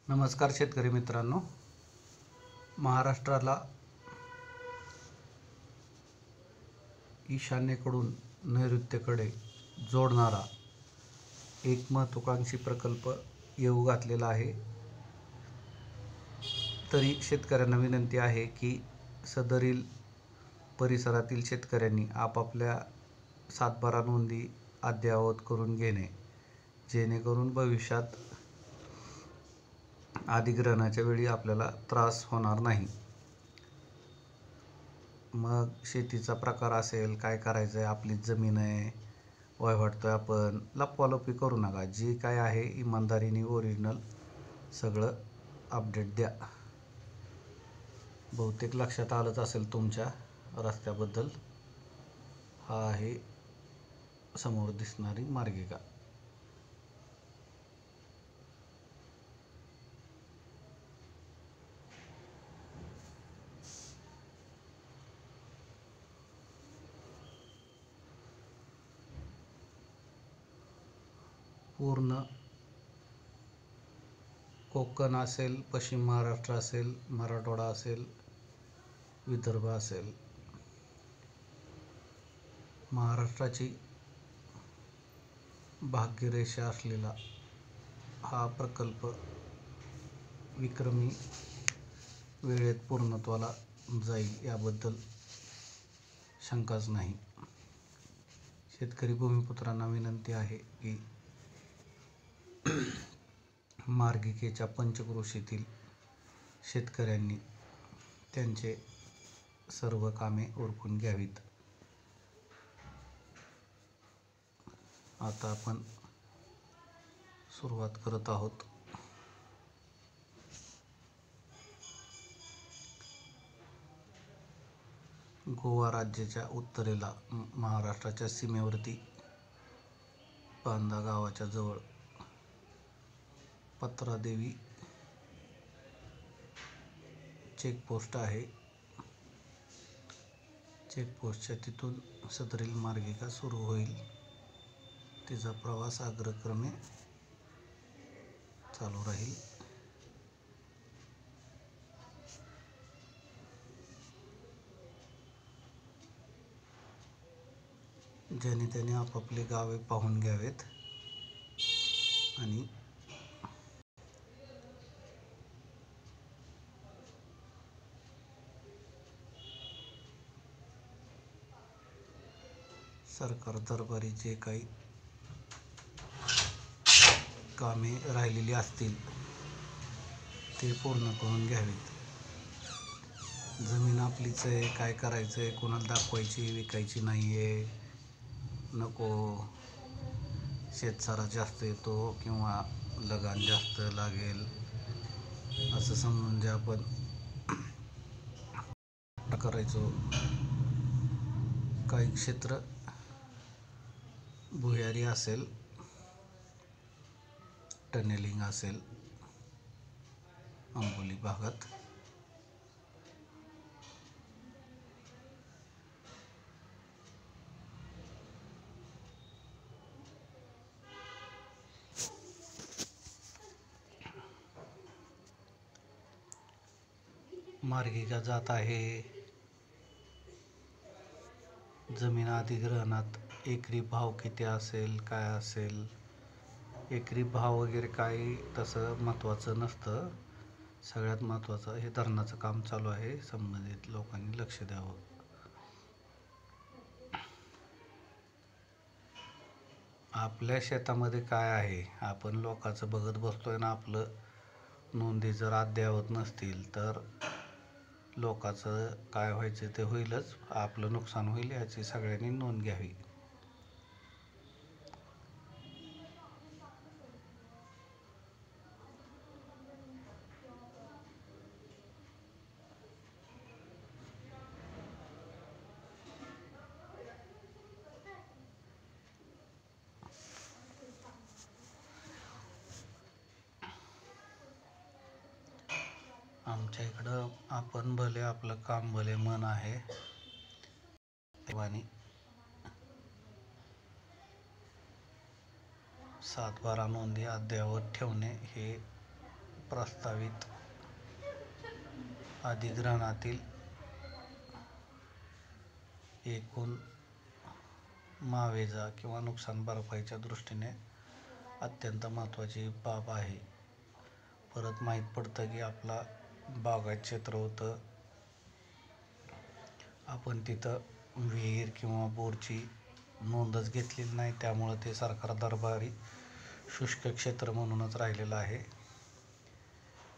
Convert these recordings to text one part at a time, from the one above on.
नमस्कार शेतकरी मित्रांनो, महाराष्ट्राला ईशान्येकडून नैऋत्येकडे जोडणारा एक महत्त्वाकांक्षी प्रकल्प येऊ घातलेला आहे. तरी शेतकऱ्यांना विनंती आहे की सदरील परिसरातील शेतकऱ्यांनी आपापल्या सातबारा नोंदी अद्ययावत करून घेणे, जेणेकरून भविष्यात अधिग्रहणाच्या वेळी आपल्याला त्रास होणार नाही. मग शेतीचा प्रकार असेल, काय करायचं आहे, आपलीच जमीन आहे, वाटतोय आपण, लपवालपवी करू नका. जी काय आहे इमानदारीने ओरिजिनल सगळं अपडेट द्या. बहुतेक लक्षात आलंच असेल तुमच्या रस्त्याबद्दल. हा आहे समोर दिसणारी मार्गिका. पूर्ण कोकण असेल, पश्चिम महाराष्ट्र असेल, मराठवाडा असेल, विदर्भ असेल, महाराष्ट्राची भाग्यरेषा असलेला हा प्रकल्प विक्रमी वेळेत पूर्णत्वाला जाईल याबद्दल शंकाच नाही. शेतकरी भूमिपुत्रांना विनंती आहे की मार्गिकेच्या पंचक्रोशीतील शेतकऱ्यांनी त्यांचे सर्व कामे उरकून घ्यावीत. आता आपण सुरुवात करत आहोत. गोवा राज्याच्या उत्तरेला महाराष्ट्राच्या सीमेवरती बांदा गावाच्या जवळ पत्रादेवी चेकपोस्ट आहे. चेकपोस्टच्या तिथून सदरील मार्गिका सुरू होईल. तिचा प्रवास अग्रक्रमे चालू राहील. ज्याने त्याने आपापले गावे पाहून घ्यावेत आणि सरकार दरबारी जे काही कामे राहिलेली असतील ते पूर्ण करून घ्यावीत. जमीन आपलीच आहे, काय करायचं आहे, कोणाला दाखवायची, विकायची नाही आहे, नको शेतसारा जास्त येतो किंवा लगान जास्त लागेल असं समजून जे आपण करायचो. काही क्षेत्र भुयारी असेल, टनेलिंग असेल आंबोली भागात, मार्गिका जात आहे. जमीन अधिग्रहणात एकरी भाव किती असेल, काय असेल, एकरी भाव वगैरे काही तसं महत्त्वाचं नसतं. सगळ्यात महत्त्वाचं हे धरणाचं काम चालू आहे. संबंधित लोकांनी लक्ष द्यावं. आपल्या शेतामध्ये काय आहे आपण लोकांचं बघत बसतोय ना. आपलं नोंदी जर अद्ययावत नसतील तर लोकांचं काय व्हायचं ते होईलच, आपलं नुकसान होईल. याची सगळ्यांनी नोंद घ्यावी. आमच्या इकडं आपण भले आपलं काम भले मन आहे आणि सातबारा नोंदी अद्ययावत ठेवणे हे प्रस्तावित अधिग्रहणातील एकूण मावेजा किंवा नुकसान भरपाईच्या दृष्टीने अत्यंत महत्त्वाची बाब आहे. परत माहीत पडतं की आपला बागायत क्षेत्र होतं, आपण तिथं विहीर किंवा बोरची नोंदच घेतलेली नाही, त्यामुळं ते सरकार दरबारी शुष्क क्षेत्र म्हणूनच राहिलेलं आहे.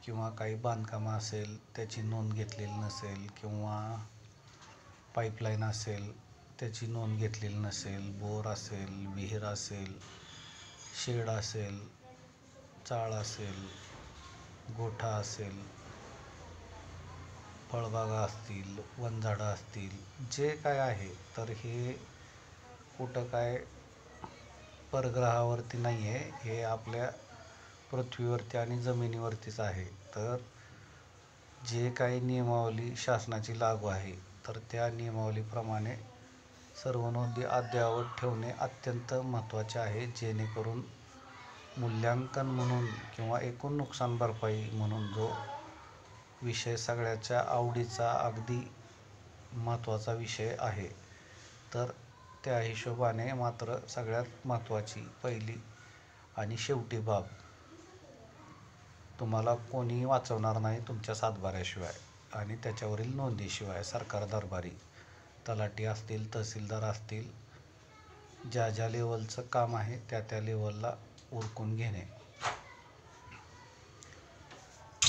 किंवा काही बांधकामं असेल त्याची नोंद घेतलेली नसेल, किंवा पाईपलाईन असेल त्याची नोंद घेतलेली नसेल, बोर असेल, विहीर असेल, शेड असेल, चाळ असेल, गोठा असेल, फळबागा असतील, वनझाडं असतील, जे काय आहे तर हे कुठं काय परग्रहावरती नाही आहे, हे आपल्या पृथ्वीवरती आणि जमिनीवरतीच आहे. तर जे काही नियमावली शासनाची लागू आहे तर त्या नियमावलीप्रमाणे सर्व नोंदी अद्ययावत ठेवणे अत्यंत महत्त्वाचे आहे, जेणेकरून मूल्यांकन म्हणून किंवा एकूण नुकसान भरपाई म्हणून जो विषय सगळ्याच्या आवडीचा अगदी महत्त्वाचा विषय आहे, तर त्या हिशोबाने मात्र सगळ्यात महत्त्वाची पहिली आणि शेवटी बाब तुम्हाला कोणी वाचवणार नाही तुमच्या सातबाऱ्याशिवाय आणि त्याच्यावरील नोंदीशिवाय. सरकार दरबारी तलाठी असतील, तहसीलदार असतील, ज्या ज्या लेवलचं काम आहे त्या त्या लेवलला उरकून घेणे.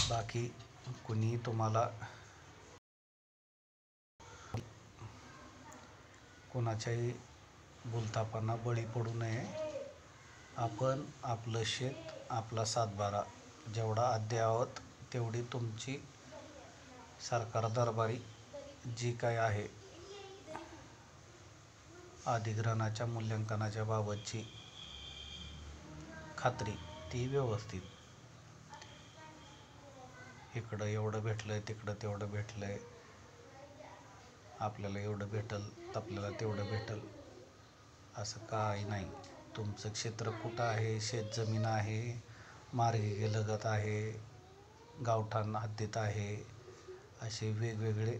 बाकी कुणी तुम्हाला कोणाच्याही भूलथापांना बळी पडू नये. आपण आपलं शेत, आपला सातबारा जेवढा अद्ययावत तेवढी तुमची सरकार दरबारी जी काय आहे अधिग्रहणाच्या मूल्यांकनाच्या बाबतची खात्री ती व्यवस्थित. इकडं एवढं भेटलंय, तिकडं तेवढं भेटलंय, आपल्याला एवढं भेटल तर आपल्याला तेवढं भेटल असं काही नाही. तुमचं क्षेत्र कुठं आहे, शेतजमीन आहे, मार्गी लगत आहे, गावठाण हद्दीत आहे, असे वेगवेगळे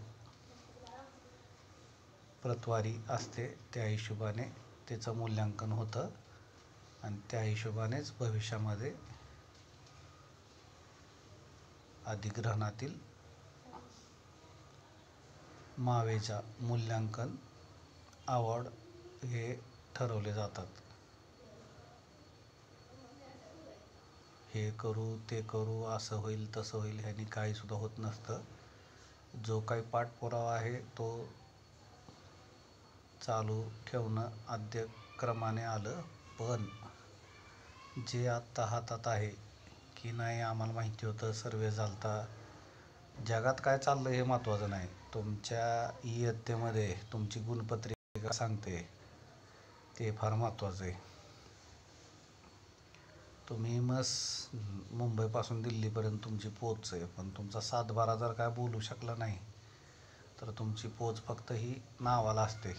प्रतवारी असते. त्या हिशोबाने त्याचं मूल्यांकन होतं आणि त्या हिशोबानेच भविष्यामध्ये अधिग्रहणातील मावेजा मूल्यांकन अवॉर्ड हे ठरवले जातात. हे करू, ते करू, असं होईल, तसं होईल, ह्यानी काहीसुद्धा होत नसतं. जो काही पाठपुरावा आहे तो चालू ठेवणं अद्यक्रमाने आलं. पण जे आत्ता हातात आहे की नाही, आम्हाला माहिती होतं, सर्वे झालता, जगात काय चाललं हे महत्त्वाचं नाही, तुमच्या इयत्तेमध्ये तुमची गुणपत्रिका सांगते ते फार महत्त्वाचं आहे. तुम्ही मुंबईपासून दिल्लीपर्यंत तुमची पोच आहे, पण तुमचा सातबारा जर काय बोलू शकला नाही तर तुमची पोच फक्त ही नावाला असते.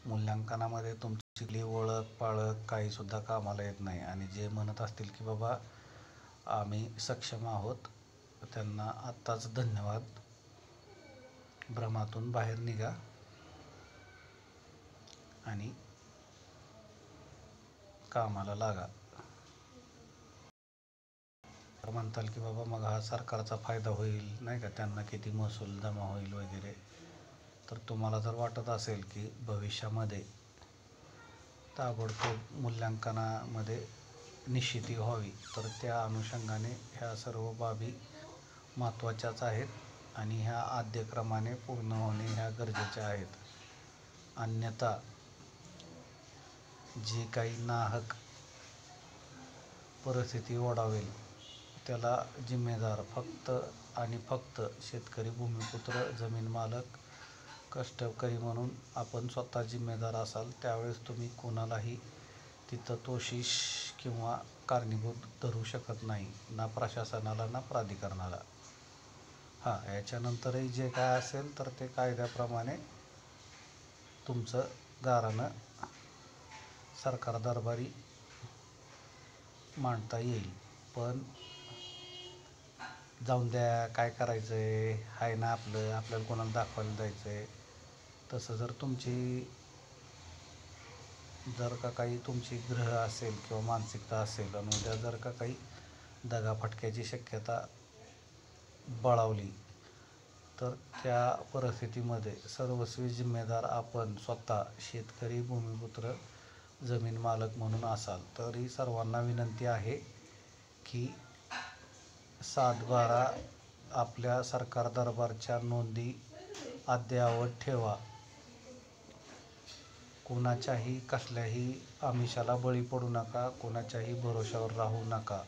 मूल्यांकनामध्ये तुमची ओळख पाळख काहीसुद्धा कामाला येत नाही. आणि जे म्हणत असतील की बाबा आम्ही सक्षम आहोत, त्यांना आत्ताच धन्यवाद. भ्रमातून बाहेर निघा आणि कामाला लागा. म्हणताल की बाबा मग हा सरकारचा फायदा होईल नाही का, त्यांना किती महसूल जमा होईल वगैरे. तर तुम्हाला जर वाटत असेल की भविष्यामध्ये ताबडतोब मूल्यांकनामध्ये निश्चिती व्हावी, तर त्या अनुषंगाने ह्या सर्व बाबी महत्त्वाच्याच आहेत आणि ह्या आद्यक्रमाने पूर्ण होणे ह्या गरजेच्या आहेत. अन्यथा जे काही नाहक परिस्थिती ओढावेल त्याला जिम्मेदार फक्त आणि फक्त शेतकरी, भूमिपुत्र, जमीन मालक, कष्टकरी म्हणून आपण स्वतः जिम्मेदार असाल. त्यावेळेस तुम्ही कोणालाही तिथं दोषी किंवा कारणीभूत धरू शकत नाही, ना प्रशासनाला ना प्राधिकरणाला. हां, याच्यानंतरही जे काय असेल तर ते कायद्याप्रमाणे तुमचं गाऱ्हाणं सरकार दरबारी मांडता येईल. पण जाऊन द्या, काय करायचं आहे ना, आपल्याला कोणाला दाखवायला जायचं आहे. तसं जर का काही तुमची ग्रह असेल किंवा मानसिकता असेल आणि उद्या जर का काही दगाफटक्याची शक्यता बळावली, तर त्या परिस्थितीमध्ये सर्वस्वी जिम्मेदार आपण स्वतः शेतकरी, भूमिपुत्र, जमीन मालक म्हणून असाल. तरी सर्वांना विनंती आहे की 7/12 आपल्या सरकार दरबारच्या नोंदी अद्ययावत ठेवा. कुणाच्याही कसल्याही आमिषाला बळी पडू नका, कुणाच्याही भरोश्यावर राहू नका.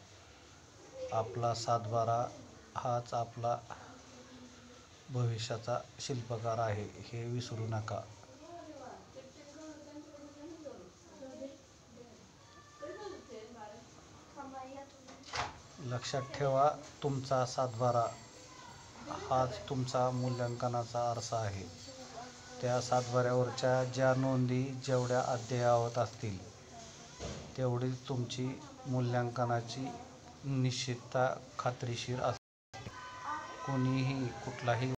आपला 7/12 हाच आपला भविष्याचा शिल्पकार आहे, हे विसरू नका. लक्षात ठेवा, तुमचा 7/12 हाच तुमचा मूल्यांकनाचा आरसा आहे. त्या 7/12वरच्या ज्या नोंदी जेवढ्या अद्ययावत असतील, तेवढीच तुमची मूल्यांकनाची निश्चितता खात्रीशीर असते. कुठलाही